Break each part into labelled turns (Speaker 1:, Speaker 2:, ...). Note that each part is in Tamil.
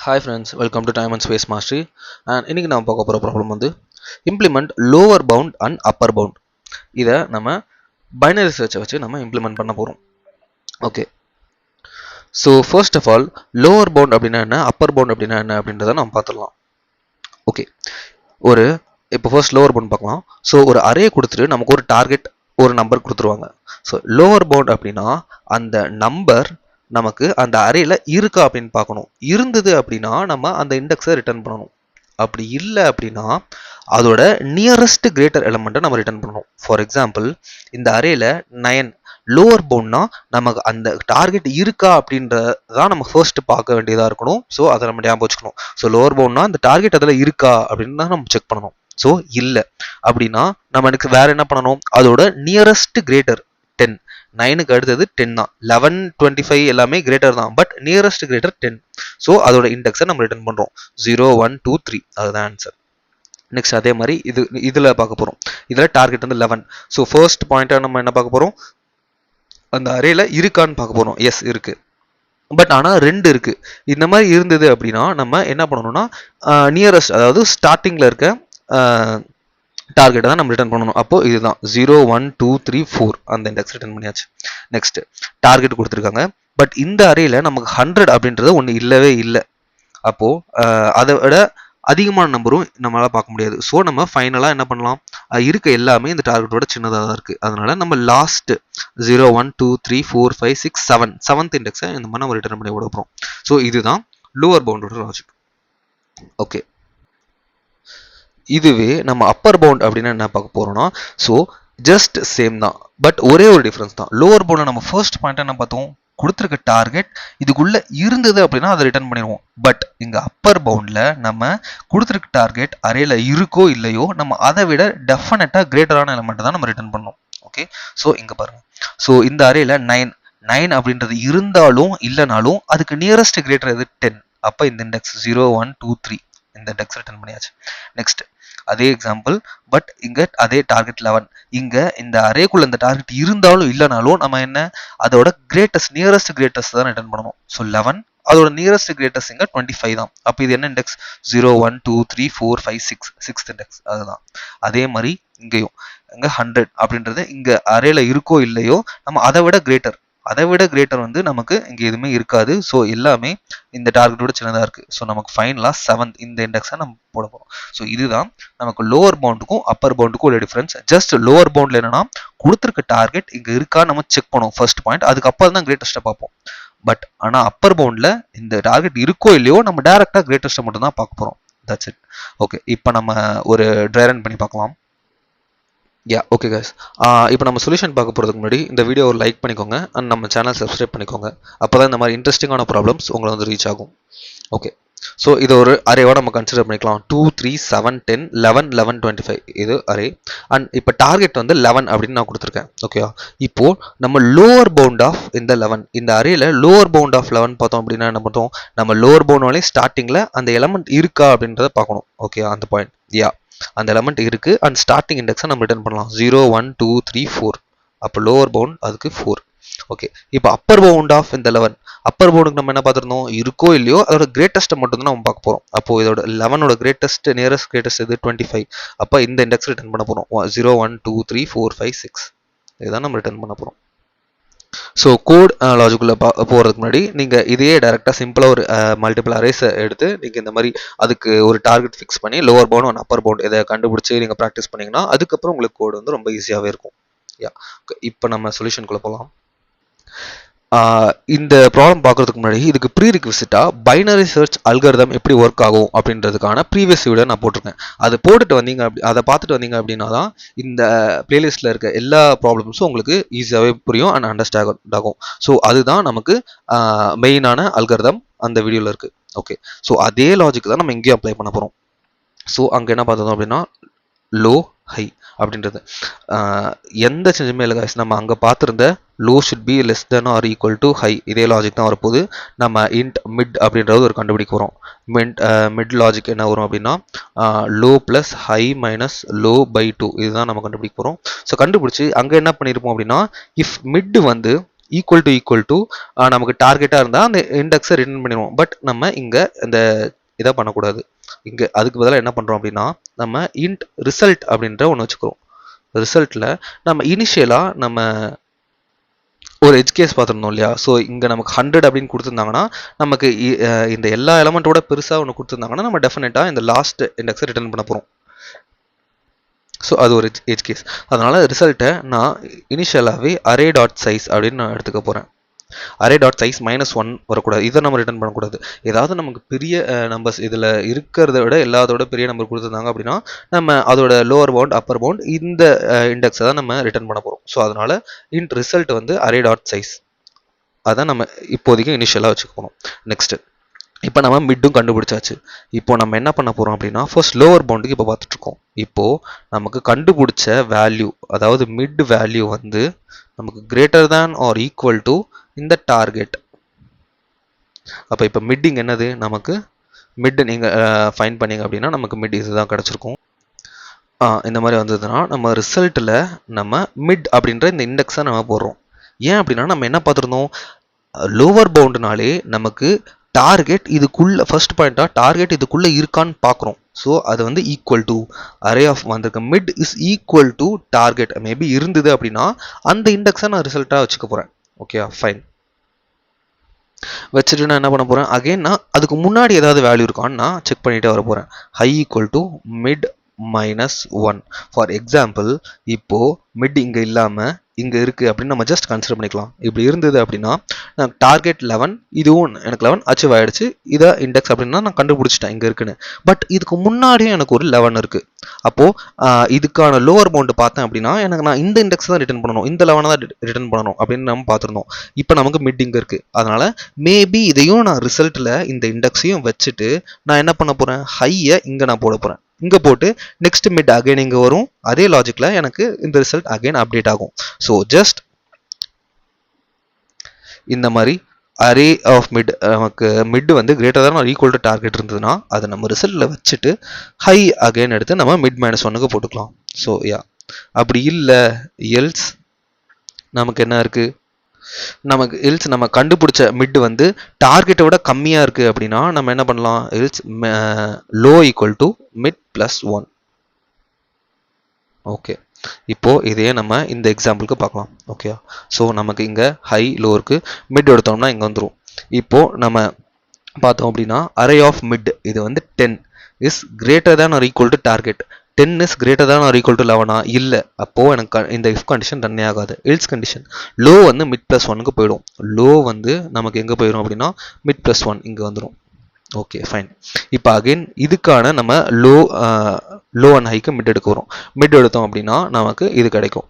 Speaker 1: Hi friends, welcome to Time and Space Mastery. And இன்னைக்கு நாம பார்க்க போற ப்ராப்ளம் வந்து implement lower bound and upper bound. இதை நம்ம பைனரி சர்ச்சை வச்சு நம்ம இம்ப்ளிமெண்ட் பண்ண போறோம். Okay, so first of all lower bound அப்படின்னா என்ன, அப்பர் பவுண்ட் அப்படின்னா என்ன அப்படின்றத நம்ம பார்த்துடலாம். ஓகே, ஒரு இப்போ ஃபர்ஸ்ட் லோவர் பவுண்ட் பார்க்கலாம். ஸோ ஒரு அரே கொடுத்துட்டு நமக்கு ஒரு டார்கெட் ஒரு நம்பர் கொடுத்துருவாங்க. ஸோ லோவர் பவுண்ட் அப்படின்னா அந்த நம்பர் நமக்கு அந்த அரேல இருக்கா அப்படின்னு பார்க்கணும். இருந்தது அப்படின்னா நம்ம அந்த இண்டெக்ஸை ரிட்டர்ன் பண்ணணும். அப்படி இல்லை அப்படின்னா அதோட நியரஸ்ட் கிரேட்டர் எலமெண்ட்டை நம்ம ரிட்டர்ன் பண்ணணும். ஃபார் எக்ஸாம்பிள் இந்த அரேல 9 லோவர் பவுண்ட்னா நமக்கு அந்த டார்கெட் இருக்கா அப்படின்றதான் நம்ம ஃபர்ஸ்ட் பார்க்க வேண்டியதாக இருக்கணும். ஸோ அதை நம்ம ஞாபகம் வச்சுக்கணும். ஸோ லோவர் பவுண்ட்னா அந்த டார்கெட் அதில் இருக்கா அப்படின்னு தான் நம்ம செக் பண்ணணும். ஸோ இல்லை அப்படின்னா நம்ம எனக்கு வேற என்ன பண்ணணும், அதோட நியரஸ்ட் கிரேட்டர் 10, 9க்கு அடுத்தது 10 தான், 11 25 எல்லாமே greater than, but nearest greater 10. So அதோட இண்டெக்ஸை நம்ம ரிட்டர்ன் பண்ணுறோம் 0 1 2 3, அதுதான் ஆன்சர். நெக்ஸ்ட் அதே மாதிரி இதில் பார்க்க போகிறோம். இதில் டார்கெட் வந்து 11. ஸோ ஃபர்ஸ்ட் பாயிண்ட்டாக நம்ம என்ன பார்க்க போகிறோம், அந்த அரேல இருக்கான்னு பார்க்க போகிறோம். எஸ் இருக்கு, பட் ஆனால் 2 இருக்கு. இந்த மாதிரி இருந்தது அப்படின்னா நம்ம என்ன பண்ணணும்னா நியரஸ்ட், அதாவது ஸ்டார்டிங்கில் இருக்க டார்கெட்டை தான் நம்ம ரிட்டர்ன் பண்ணணும். அப்போ இதுதான் 0 1 2 3 4 அந்த இண்டெக்ஸ் ரிட்டர்ன் பண்ணியாச்சு. நெக்ஸ்ட் டார்கெட் கொடுத்துருக்காங்க, பட் இந்த அரேல நமக்கு 100 அப்படின்றது ஒன்று இல்லவே இல்லை. அப்போ அதை விட அதிகமான நம்பரும் நம்மளால பார்க்க முடியாது. ஸோ நம்ம ஃபைனலாக என்ன பண்ணலாம், இருக்க எல்லாமே இந்த டார்கெட்டோட சின்னதாக தான் இருக்கு. அதனால நம்ம லாஸ்ட் 0 1 2 3 4 5 6 7 செவன்த் இண்டெக்ஸை இந்த மாதிரி நம்ம ரிட்டர்ன் பண்ணி விட போகிறோம். ஸோ இதுதான் லோவர் பவுண்டோட லாஜிக். ஓகே, இதுவே நம்ம அப்பர் பவுண்ட் அப்படின்னா என்ன பார்க்க போறோம்னா, ஸோ ஜஸ்ட் சேம் தான், பட் ஒரே ஒரு டிஃபரன்ஸ் தான். லோவர் பவுண்ட்ல நம்ம ஃபர்ஸ்ட் பாயிண்ட் என்ன பார்த்தோம், கொடுத்துருக்க டார்கெட் இதுக்குள்ள இருந்தது அப்படின்னா அதை ரிட்டர்ன் பண்ணிடுவோம். பட் இங்க அப்பர் பவுண்ட்ல நம்ம கொடுத்துருக்க டார்கெட் அரேல இருக்கோ இல்லையோ நம்ம அதை விட டெஃபினட்டா கிரேட்டரான எலமெண்ட் தான் நம்ம ரிட்டர்ன் பண்ணோம். ஓகே, ஸோ இங்க பாருங்க, ஸோ இந்த அரேல 9 அப்படின்றது இருந்தாலும் இல்லைனாலும் அதுக்கு நியரஸ்ட் கிரேட்டர் எது 10. அப்போ இந்த இண்டெக்ஸ் 0 1 2 3 இந்த இண்டெக்ஸ் ரிட்டர்ன் பண்ணியாச்சு. நெக்ஸ்ட் அதே எக்ஸாம்பிள், பட் இங்க அதே டார்கெட் 11. இங்க இந்த அரேக்குள்ள இந்த டார்கெட் இருந்தாலும் இல்லைனாலும் நம்ம என்ன அதோட கிரேட்டஸ்ட் நியரஸ்ட் கிரேட்டஸ்ட் தான் ரிட்டர்ன் பண்ணணும். ஸோ 11 அதோட நியரஸ்ட் கிரேட்டஸ்ட் இங்க 25 தான். அப்போ இது என்ன இண்டெக்ஸ் 0 1 2 3 4 5 6 சிக்ஸ்த் இண்டெக்ஸ் அதுதான். அதே மாதிரி இங்கேயும் இங்க 100 அப்படின்றது இங்க அரேல இருக்கோ இல்லையோ நம்ம அதை விட கிரேட்டர் வந்து நமக்கு இங்க எதுவுமே இருக்காது. ஸோ எல்லாமே இந்த டார்கெட்டோட சின்னதாக இருக்கு. ஸோ நமக்கு ஃபைனலாக 7th இந்த இண்டெக்ஸை நம்ம போட போகிறோம். ஸோ இதுதான் நமக்கு லோவர் பவுண்டுக்கும் அப்பர் பவுண்டுக்கும் உள்ள டிஃபரன்ஸ். ஜஸ்ட் லோவர் பவுண்ட்ல என்னன்னா கொடுத்துருக்க டார்கெட் இங்க இருக்கா நம்ம செக் பண்ணுவோம் ஃபர்ஸ்ட் பாயிண்ட், அதுக்கப்புறம் தான் கிரேட்டஸ்ட்டை பார்ப்போம். பட் ஆனால் அப்பர் பவுண்ட்ல இந்த டார்கெட் இருக்கோ இல்லையோ நம்ம டேரக்டா கிரேட்டஸ்ட்டை மட்டும் தான் பார்க்க போறோம். That's it. ஓகே, இப்போ நம்ம ஒரு ட்ரை ரன் பண்ணி பார்க்கலாம். ஓகே கைஸ், இப்போ நம்ம சொல்யூஷன் பார்க்க போகிறதுக்கு முன்னாடி இந்த வீடியோ ஒரு லைக் பண்ணிக்கோங்க அண்ட் நம்ம சேனல் சப்ஸ்கிரைப் பண்ணிக்கோங்க. அப்போ தான் இந்த மாதிரி இன்ட்ரெஸ்டிங்கான ப்ராப்ளம்ஸ் உங்களை வந்து ரீச் ஆகும். ஓகே, ஸோ இது ஒரு அரேவாக நம்ம கன்சிடர் பண்ணிக்கலாம். 2 3 7 10 11 11 25 இது அரே. அண்ட் இப்போ டார்கெட் வந்து 11 அப்படின்னு நான் கொடுத்துருக்கேன். ஓகேவா, இப்போ நம்ம லோவர் பவுண்ட் ஆஃப் இந்த 11, இந்த அரேல லோவர் பவுண்ட் ஆஃப் 11 பார்த்தோம் அப்படின்னா என்ன பார்த்தோம், நம்ம லோவர் பவுண்ட் ஸ்டார்டிங்கில் அந்த எலமெண்ட் இருக்கா அப்படின்றத பார்க்கணும். ஓகே, அந்த பாயிண்ட் அந்த எலமெண்ட் இருக்கு அண்ட் ஸ்டார்டிங் இண்டெக்ஸை நம்ம ரிட்டர்ன் பண்ணலாம் 0 1 2 3 4. அப்போ லோவர் பவுண்ட் அதுக்கு 4. ஓகே, இப்போ அப்பர் பவுண்ட் ஆஃப் இந்த 11, அப்பர் பவுண்டுக்கு நம்ம என்ன பார்த்துருந்தோம், இருக்கோ இல்லையோ அதோட கிரேட்டஸ்ட்டை மட்டும் தான் நம்ம பார்க்க போறோம். அப்போ இதோட 11ஓட கிரேட்டஸ்ட் நியரஸ்ட் கிரேட்டஸ்ட் இது 25. அப்போ இந்த இண்டெக்ஸ் ரிட்டர்ன் பண்ண போறோம் 0 1 2 3 4 5 6 இதுதான் நம்ம ரிட்டர்ன் பண்ண போறோம். ஸோ கோட் லாஜிக்குள்ள போகிறதுக்கு முன்னாடி நீங்கள் இதையே டேரெக்டாக சிம்பிளாக ஒரு மல்டிபிள் அரேஸை எடுத்து நீங்கள் இந்த மாதிரி அதுக்கு ஒரு டார்கெட் ஃபிக்ஸ் பண்ணி lower bound and upper bound இதை கண்டுபிடிச்சி நீங்கள் ப்ராக்டிஸ் பண்ணிங்கன்னா அதுக்கப்புறம் உங்களுக்கு கோட் வந்து ரொம்ப ஈஸியாகவே இருக்கும். இப்போ நம்ம சொல்யூஷனுக்குள்ளே போகலாம். இந்த ப்ராப்ளம் பார்க்கறதுக்கு முன்னாடி இதுக்கு ப்ரீ ரிக்விசிட்டாக பைனரி சர்ச் அல்காரிதம் எப்படி ஒர்க் ஆகும் அப்படின்றதுக்கான ப்ரீவியஸ் வீடியோ நான் போட்டிருக்கேன். அதை போட்டுட்டு வந்தீங்க அதை பார்த்துட்டு வந்தீங்க அப்படின்னா தான் இந்த பிளேலிஸ்ட்டில் இருக்க எல்லா ப்ராப்ளம்ஸும் உங்களுக்கு ஈஸியாகவே புரியும் அண்ட் அண்டர்ஸ்டாண்ட் ஆகும். ஸோ அதுதான் நமக்கு மெயினான அல்காரிதம் அந்த வீடியோவில் இருக்குது. ஓகே, ஸோ அதே லாஜிக் தான் நம்ம இங்கேயும் அப்ளை பண்ண போகிறோம். ஸோ அங்கே என்ன பார்த்தோம் அப்படின்னா லோ ஹை அப்படின்றது எந்த சேஞ்சுமே இல்லை guys. நம்ம அங்கே பார்த்துருந்த low should be less than or equal to high இதே லாஜிக் தான் வரப்போகுது. நம்ம இன்ட் மிட் அப்படின்றது ஒரு கண்டுபிடிக்க போகிறோம். மிட் லாஜிக் என்ன வரும் அப்படின்னா low plus high minus low by 2 இதுதான் நம்ம கண்டுபிடிக்க போகிறோம். ஸோ கண்டுபிடிச்சி அங்கே என்ன பண்ணியிருப்போம் அப்படின்னா இஃப் மிட் வந்து ஈக்குவல் டு நமக்கு டார்கெட்டாக இருந்தால் அந்த இண்டெக்ஸை ரிட்டர்ன் பண்ணிடுவோம். பட் நம்ம இங்கே இந்த இதை பண்ணக்கூடாது. இங்கே அதுக்கு பதிலாக என்ன பண்ணுறோம் அப்படின்னா நம்ம இன்ட் ரிசல்ட் அப்படின்ற ஒன்று வச்சுக்கிறோம். ரிசல்ட்டில் நம்ம இனிஷியலாக நம்ம ஒரு எட்ஜ் கேஸ் பார்த்துருந்தோம் இல்லையா? ஸோ இங்கே நமக்கு 100 அப்படின்னு கொடுத்துருந்தாங்கன்னா நமக்கு இந்த எல்லா எலமெண்ட்டோட பெருசாக ஒன்று கொடுத்துருந்தாங்கன்னா நம்ம டெஃபினட்டாக இந்த லாஸ்ட் இண்டெக்ஸை ரிட்டர்ன் பண்ண போகிறோம். ஸோ அது ஒரு எட்ஜ் கேஸ். அதனால் ரிசல்ட்டை நான் இனிஷியலாகவே அரே டாட் சைஸ் அப்படின்னு நான் எடுத்துக்க போகிறேன். அரே டாட் சைஸ் -1 வரக்கூடாது. இதை நம்ம ரிட்டர்ன் பண்ணக்கூடாது. ஏதாவது நமக்கு பெரிய நம்பர்ஸ் இதில் இருக்கிறத விட எல்லாத்தோட பெரிய நம்பர் கொடுத்துருந்தாங்க அப்படின்னா நம்ம அதோட லோவர் பவுண்ட் அப்பர் பவுண்ட் இந்த இண்டெக்ஸை தான் நம்ம ரிட்டர்ன் பண்ண போகிறோம். ஸோ அதனால் இன்ட் ரிசல்ட் வந்து அரே டாட் சைஸ் அதான் நம்ம இப்போதைக்கு இனிஷியலாக வச்சுக்க போகிறோம். நெக்ஸ்ட்டு இப்போ நம்ம மிட்டும் கண்டுபிடிச்சாச்சு. இப்போ நம்ம என்ன பண்ண போகிறோம் அப்படின்னா ஃபர்ஸ்ட் லோவர் பவுண்டுக்கு இப்போ பார்த்துட்ருக்கோம். இப்போது நமக்கு கண்டுபிடிச்ச வேல்யூ அதாவது மிட் வேல்யூ வந்து நமக்கு greater than or equal to இந்த டார்கெட். அப்போ இப்போ மிட்டிங் என்னது நமக்கு மிட் நீங்கள் ஃபைன் பண்ணீங்க அப்படின்னா நமக்கு மிட் இதுதான் கிடச்சிருக்கும். இந்த மாதிரி வந்ததுன்னா நம்ம ரிசல்ட்டில் நம்ம மிட் அப்படின்ற இந்த இண்டெக்ஸை நம்ம போடுறோம். ஏன் அப்படின்னா நம்ம என்ன பார்த்துருந்தோம், லோவர் பவுண்டுனாலே நமக்கு டார்கெட் இதுக்குள்ள ஃபர்ஸ்ட் பாயிண்டா டார்கெட் இதுக்குள்ள இருக்கான்னு பார்க்குறோம். ஸோ அது வந்து ஈக்குவல் டு அரே ஆஃப் வந்திருக்க mid is equal to target maybe இருந்தது அப்படின்னா அந்த இண்டெக்ஸை நான் ரிசல்ட்டாக வச்சுக்க போகிறேன். Okay fine. வச்சுட்டு நான் என்ன பண்ண போகிறேன், அகைன் நான் அதுக்கு முன்னாடி ஏதாவது வேல்யூ இருக்கான்னு நான் செக் பண்ணிகிட்டே வர போகிறேன். High equal to mid -1 for example. இப்போது மிட் இங்கே இல்லாமல் இங்கே இருக்குது அப்படின்னு நம்ம ஜஸ்ட் கன்சிடர் பண்ணிக்கலாம். இப்படி இருந்தது அப்படின்னா நான் டார்கெட் 11 இதுவும் எனக்கு 11 அச்சீவ் ஆகிடுச்சு. இதை இண்டெக்ஸ் அப்படின்னா நான் கண்டுபிடிச்சிட்டேன் இங்கே இருக்குன்னு. பட் இதுக்கு முன்னாடியும் எனக்கு ஒரு 11 இருக்குது. அப்போது இதுக்கான லோவர் பவுண்டு பார்த்தேன் அப்படின்னா எனக்கு நான் இந்த இண்டெக்ஸ் தான் ரிட்டர்ன் பண்ணணும், இந்த 11 தான் ரிட்டர்ன் பண்ணணும் அப்படின்னு நம்ம பார்த்துருந்தோம். இப்போ நமக்கு மிட் இங்கே இருக்குது. அதனால் மேபி இதையும் நான் ரிசல்ட்டில் இந்த இண்டெக்ஸையும் வச்சுட்டு நான் என்ன பண்ண போகிறேன், ஹையை இங்கே நான் போட போகிறேன். இங்கே போட்டு நெக்ஸ்ட் மிட் அகைன் இங்கே வரும். அதே லாஜிக்கில் எனக்கு இந்த ரிசல்ட் அகைன் அப்டேட் ஆகும். ஸோ ஜஸ்ட் இந்த மாதிரி அரே ஆஃப் மிட் நமக்கு மிட் வந்து greater than equal to target இருந்ததுன்னா அதை நம்ம ரிசல்ட்டில் வச்சுட்டு ஹை அகைன் எடுத்து நம்ம மிட் -1க்கு போட்டுக்கலாம். ஸோ அப்படி இல்லை எல்ஸ் நமக்கு என்ன இருக்குது, நமக்கு எல்ஸ் நம்ம கண்டுபிடிச்ச மிட் வந்து டார்கெட்டை விட கம்மியாக இருக்குது அப்படின்னா நம்ம என்ன பண்ணலாம், else low equal to mid +1. Okay இப்போது இதையே நம்ம இந்த எக்ஸாம்பிளுக்கு பார்க்கலாம். ஓகே ஸோ நமக்கு இங்கே ஹை லோருக்கு மிட் எடுத்தோம்னா இங்கே வந்துடும். இப்போது நம்ம பார்த்தோம் அப்படின்னா அரே ஆஃப் மிட் இது வந்து 10 is greater than or equal to target. 10 is greater than or equal to 11 இல்லை. அப்போது எனக்கு இந்த இஃப் கண்டிஷன் ரன்னே ஆகாது. எல்ஸ் கண்டிஷன் லோ வந்து மிட் +1க்கு போயிடும். லோ வந்து நமக்கு எங்கே போயிடும் அப்படின்னா மிட் +1 இங்கே வந்துடும். Okay fine. இப்போ அகைன் இதுக்கான நம்ம லோ அண்ட் ஹைக்கு மிட் எடுக்க வரும். மிட் எடுத்தோம் அப்படின்னா நமக்கு இது கிடைக்கும்.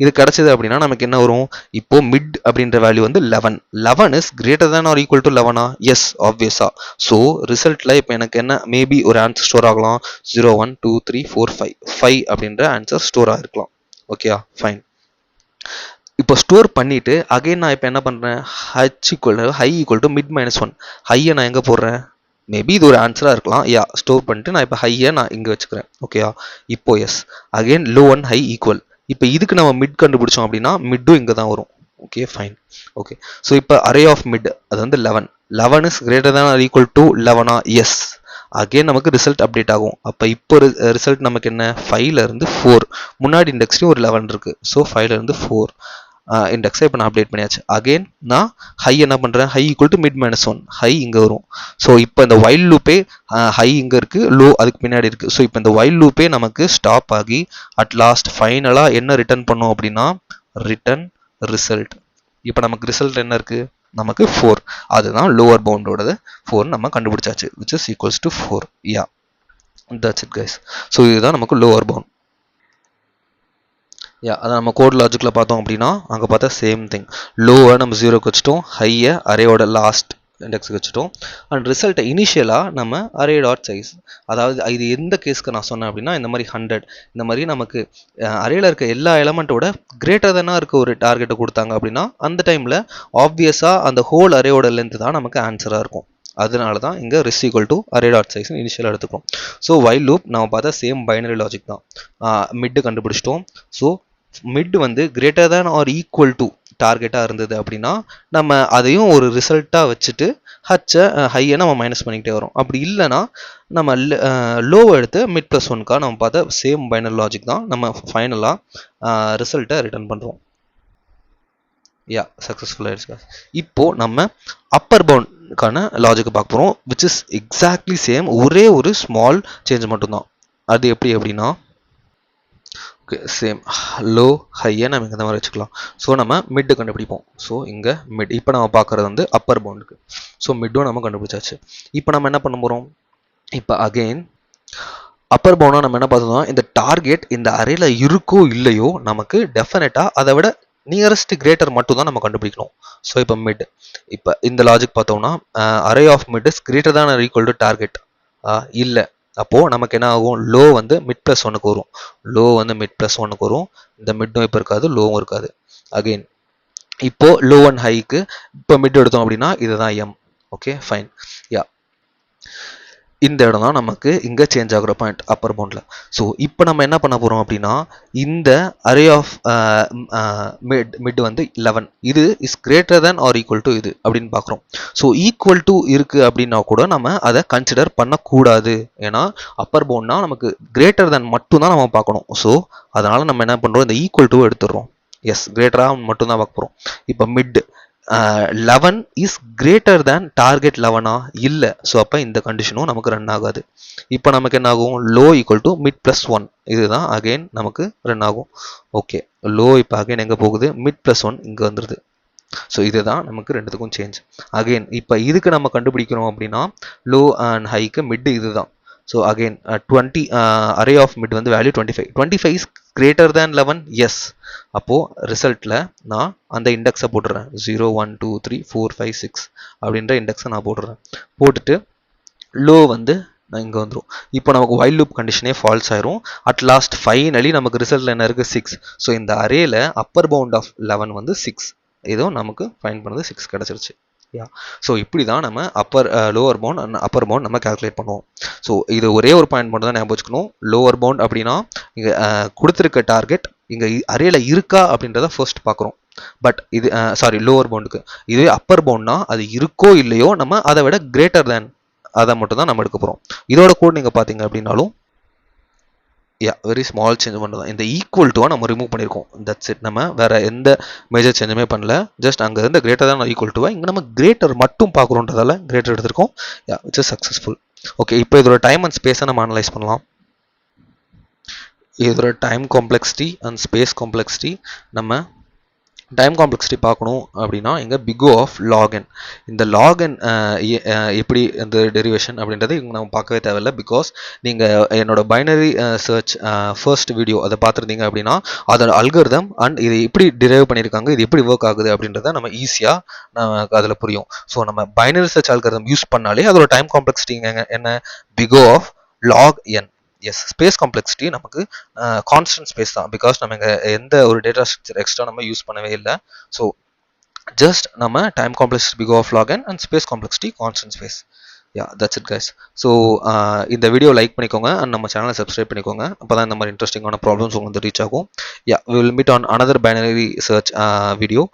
Speaker 1: இது கிடைச்சது அப்படின்னா நமக்கு என்ன வரும், இப்போ மிட் அப்படின்ற வேல்யூ வந்து 11 is greater than or equal to 11. Yes ஆப்வியஸா. ஸோ ரிசல்ட்டில் இப்போ எனக்கு என்ன மேபி ஒரு ஆன்சர் ஸ்டோர் ஆகலாம். 0 1 2 3 4 5 அப்படின்ற ஆன்சர் ஸ்டோர் ஆகிருக்கலாம். ஓகேயா ஃபைன். இப்போ ஸ்டோர் பண்ணிவிட்டு அகைன் நான் இப்போ என்ன பண்ணுறேன், ஹை ஈக்குவல் டு மிட் -1. ஹையை நான் எங்கே போடுறேன், மேபி இது ஒரு ஆன்சராக இருக்கலாம். ஸ்டோர் பண்ணிட்டு நான் இப்போ ஹையை நான் இங்கே வச்சுக்கிறேன். ஓகேயா இப்போ S again low and high equal. இப்போ இதுக்கு நம்ம மிட் கண்டுபிடிச்சோம் அப்படின்னா மிட்டும் இங்கே தான் வரும். Okay fine. ஓகே ஸோ இப்போ அரே ஆஃப் மிட் அது வந்து 11 is greater than or equal to 11. S again நமக்கு ரிசல்ட் அப்டேட் ஆகும். அப்போ இப்போ ரிசல்ட் நமக்கு என்ன, 5லேருந்து 4 முன்னாடி இண்டெக்ஸ்லேயும் ஒரு 11 இருக்குது. ஸோ 5லேருந்து 4 இண்டெக்ஸை இப்போ நான் அப்டேட் பண்ணியாச்சு. அகெயின் நான் ஹை என்ன பண்ணுறேன், high equal to mid -1 high இங்கே வரும். ஸோ இப்போ இந்த வைல் லூப்பே ஹை இங்கே இருக்குது, லோ அதுக்கு பின்னாடி இருக்குது. ஸோ இப்போ இந்த வைல் லூப்பே நமக்கு ஸ்டாப் ஆகி அட் லாஸ்ட் ஃபைனலாக என்ன ரிட்டர்ன் பண்ணோம் அப்படின்னா ரிட்டர்ன் ரிசல்ட். இப்போ நமக்கு ரிசல்ட் என்ன இருக்குது, நமக்கு 4. அதுதான் லோவர் பவுண்டோடது 4 நம்ம கண்டுபிடிச்சாச்சு, which is equals to 4. That's it guys. So இதுதான் நமக்கு லோவர் பவுண்ட். அதை நம்ம கோட் லாஜிக்கில் பார்த்தோம் அப்படின்னா அங்கே பார்த்தா சேம் திங். லோவை நம்ம 0க்கு வச்சுட்டோம், ஹையை அரேயோட லாஸ்ட் இண்டெக்ஸுக்கு வச்சுட்டோம். அண்ட் ரிசல்ட்டை இனிஷியலாக நம்ம அரே டாட் சைஸ், அதாவது இது எந்த கேஸ்க்கு நான் சொன்னேன் அப்படின்னா இந்த மாதிரி 100 இந்த மாதிரி நமக்கு அரேயில் இருக்க எல்லா எலமெண்ட்டோட கிரேட்டர் தானாக இருக்க ஒரு டார்கெட்டை கொடுத்தாங்க அப்படின்னா அந்த டைமில் ஆப்வியஸாக அந்த ஹோல் அரேயோட லென்த் தான் நமக்கு ஆன்சராக இருக்கும். அதனால தான் இங்கே res equal to array dot size இனிஷியலாக எடுத்துக்கிறோம். ஸோ வைல் லூப் நம்ம பார்த்தா சேம் பைனரி லாஜிக் தான். மிட்டு கண்டுபிடிச்சிட்டோம். ஸோ மிட் வந்து greater than or equal to டார்கெட்டாக இருந்தது அப்படின்னா நம்ம அதையும் ஒரு ரிசல்ட்டாக வச்சுட்டு ஹையை நம்ம மைனஸ் பண்ணிக்கிட்டே வரோம். அப்படி இல்லைன்னா நம்ம லோவை எடுத்து மிட் ப்ளஸ் ஒன்க்காக நம்ம பார்த்த சேம் பைனரி லாஜிக் தான் நம்ம ஃபைனலாக ரிசல்ட்டை ரிட்டர்ன் பண்ணுறோம். சக்ஸஸ்ஃபுல் ஆயிடுச்சு. இப்போ நம்ம அப்பர் பவுண்ட்கான லாஜிக்கை பார்க்க போகிறோம், விச் இஸ் எக்ஸாக்ட்லி சேம், ஒரே ஒரு ஸ்மால் சேஞ்ச் மட்டும்தான். அது எப்படி அப்படின்னா ஓகே சேம் லோ ஹையை நம்ம இந்த மாதிரி வச்சுக்கலாம். ஸோ நம்ம மிட்டு கண்டுபிடிப்போம். ஸோ இங்கே மிட், இப்போ நம்ம பார்க்குறது வந்து அப்பர் பவுண்டுக்கு. ஸோ மிட்டும் நம்ம கண்டுபிடிச்சாச்சு. இப்போ நம்ம என்ன பண்ண போகிறோம், இப்போ அகெயின் அப்பர் பவுண்டாக நம்ம என்ன பார்த்தோம்னா இந்த டார்கெட் இந்த அரேல இருக்கோ இல்லையோ நமக்கு டெஃபினட்டாக அதை விட நியரஸ்ட் கிரேட்டர் மட்டும் தான் நம்ம கண்டுபிடிக்கணும். ஸோ இப்போ மிட், இப்போ இந்த லாஜிக் பார்த்தோம்னா array of mid is greater than equal to target இல்லை. அப்போது நமக்கு என்ன ஆகும், லோ வந்து மிட் ப்ளஸ் ஒன்னுக்கு வரும், லோ வந்து மிட் ப்ளஸ் ஒன்னுக்கு வரும், இந்த மிட்டும் இப்போ இருக்காது, லோவும் இருக்காது. அகெயின் இப்போ லோ அண்ட் ஹைக்கு இப்போ மிட் எடுத்தோம் அப்படின்னா இதுதான் எம். Okay fine. இந்த இடம் தான் நமக்கு இங்கே சேஞ்ச் ஆகுற பாயிண்ட் அப்பர் பவுண்டில். ஸோ இப்போ நம்ம என்ன பண்ண போகிறோம் அப்படின்னா இந்த அரே ஆஃப் மிட் வந்து 11, இது is greater than or equal to இது அப்படின்னு பார்க்குறோம். ஸோ ஈக்குவல் டு இருக்குது அப்படின்னா கூட நம்ம அதை கன்சிடர் பண்ணக்கூடாது. ஏன்னா அப்பர் பவுண்ட்னா நமக்கு கிரேட்டர் தேன் மட்டும்தான் நம்ம பார்க்கணும். ஸோ அதனால் நம்ம என்ன பண்ணுறோம், இந்த ஈக்குவல் டு எடுத்துடுறோம். எஸ் கிரேட்டராக மட்டும்தான் பார்க்க போகிறோம். இப்போ mid 11 is greater than target 11ஆ இல்லை. ஸோ அப்போ இந்த கண்டிஷனும் நமக்கு ரன் ஆகாது. இப்போ நமக்கு என்ன ஆகும், low equal to mid plus one, இதுதான் அகெயின் நமக்கு ரன் ஆகும். ஓகே லோ இப்போ அகெயின் எங்கே போகுது, மிட் ப்ளஸ் ஒன் இங்கே வந்துடுது. ஸோ இதுதான் நமக்கு ரெண்டுத்துக்கும் சேஞ்ச். அகெயின் இப்போ இதுக்கு நம்ம கண்டுபிடிக்கிறோம் அப்படின்னா லோ அண்ட் ஹைக்கு மிட் இதுதான். So again 20 array of mid வந்து value 25 is greater than 11. Yes, அப்போது ரிசல்ட்டில் நான் அந்த இண்டெக்ஸை போட்டுடுறேன், 0 1 2 3 4 5 6 அப்படின்ற இண்டெக்ஸை நான் போட்டுடுறேன். போட்டுட்டு லோ வந்து நான் இங்கே வந்துடும். இப்போ நமக்கு வைல் லூப் கண்டிஷனே ஃபால்ஸ் ஆயிரும். அட் லாஸ்ட் ஃபைனலி நமக்கு ரிசல்ட்டில் என்ன இருக்குது, 6. ஸோ இந்த அரேல அப்பர் பவுண்ட் ஆஃப் 11 வந்து 6, இதுவும் நமக்கு ஃபைன் பண்ணது 6 கிடச்சிருச்சு. ஸோ இப்படி தான் நம்ம lower bound and upper bound நம்ம கால்குலேட் பண்ணுவோம். ஸோ இது ஒரே ஒரு பாயிண்ட் மட்டும் தான் ஞாபகம் வச்சுக்கணும். லோவர் பவுண்ட் அப்படின்னா இங்கே கொடுத்துருக்க டார்கெட் இங்கே அரேல இருக்கா அப்படின்றத ஃபர்ஸ்ட் பார்க்குறோம். பட் இது லோவர் பவுண்டுக்கு. இதுவே அப்பர் பவுண்ட்னா அது இருக்கோ இல்லையோ நம்ம அதை விட கிரேட்டர் தேன் அதை மட்டும் தான் நம்ம எடுக்க போகிறோம். இதோட கோட் நீங்கள் பார்த்தீங்க அப்படின்னாலும் வெரி ஸ்மால் சேஞ்ச் மட்டும் தான். இந்த ஈக்குவல் டுவை நம்ம ரிமூவ் பண்ணியிருக்கோம். That's it. நம்ம வேற எந்த மேஜர் சேஞ்சுமே பண்ணல. ஜஸ்ட் அங்கே இருந்த கிரேட்டர் தான் ஈக்குவல் டுவை இங்கே நம்ம கிரேட்டர் மட்டும் பார்க்குறோன்றதால கிரேட்டர் எடுத்திருக்கோம். Which is successful. ஓகே இப்போ இதோட டைம் அண்ட் ஸ்பேஸை நம்ம அனலைஸ் பண்ணலாம். இதோட time complexity and space complexity நம்ம டைம் காம்ப்ளெக்சிட்டி பார்க்கணும் அப்படின்னா இங்கே பிகோ ஆஃப் லாகன். இந்த லாகன் எப்படி இந்த டெரிவேஷன் அப்படின்றத இங்கே நம்ம பார்க்கவே தேவையில்லை. பிகாஸ் நீங்கள் என்னோட பைனரி சர்ச் ஃபர்ஸ்ட் வீடியோ அதை பார்த்துருந்தீங்க அப்படின்னா அதோட அல்கரிதம் அண்ட் இது எப்படி டிரைவ் பண்ணியிருக்காங்க, இது எப்படி ஒர்க் ஆகுது அப்படின்றத நம்ம ஈஸியாக நமக்கு அதில் புரியும். ஸோ நம்ம பைனரி சர்ச் அல்கரிதம் யூஸ் பண்ணாலே அதோட டைம் காம்ப்ளெக்சிட்டி என்ன, big O of log n. Yes, space complexity நமக்கு கான்ஸ்டன்ட் ஸ்பேஸ் தான். பிகாஸ் நம்ம இங்கே எந்த ஒரு டேட்டா ஸ்ட்ரக்சர் எக்ஸ்ட்ரா நம்ம யூஸ் பண்ணவே இல்லை. ஸோ ஜஸ்ட் நம்ம time complexity big O of log n and space complexity constant space. That's it guys. So இந்த வீடியோ லைக் பண்ணிக்கோங்க அண்ட் நம்ம சேனலை சப்ஸ்கிரைப் பண்ணிக்கோங்க. அப்போ தான் இந்த மாதிரி இன்ட்ரெஸ்டிங்கான ப்ராப்ளம்ஸ் உங்களுக்கு ரீச் ஆகும். We will meet on another binary search video.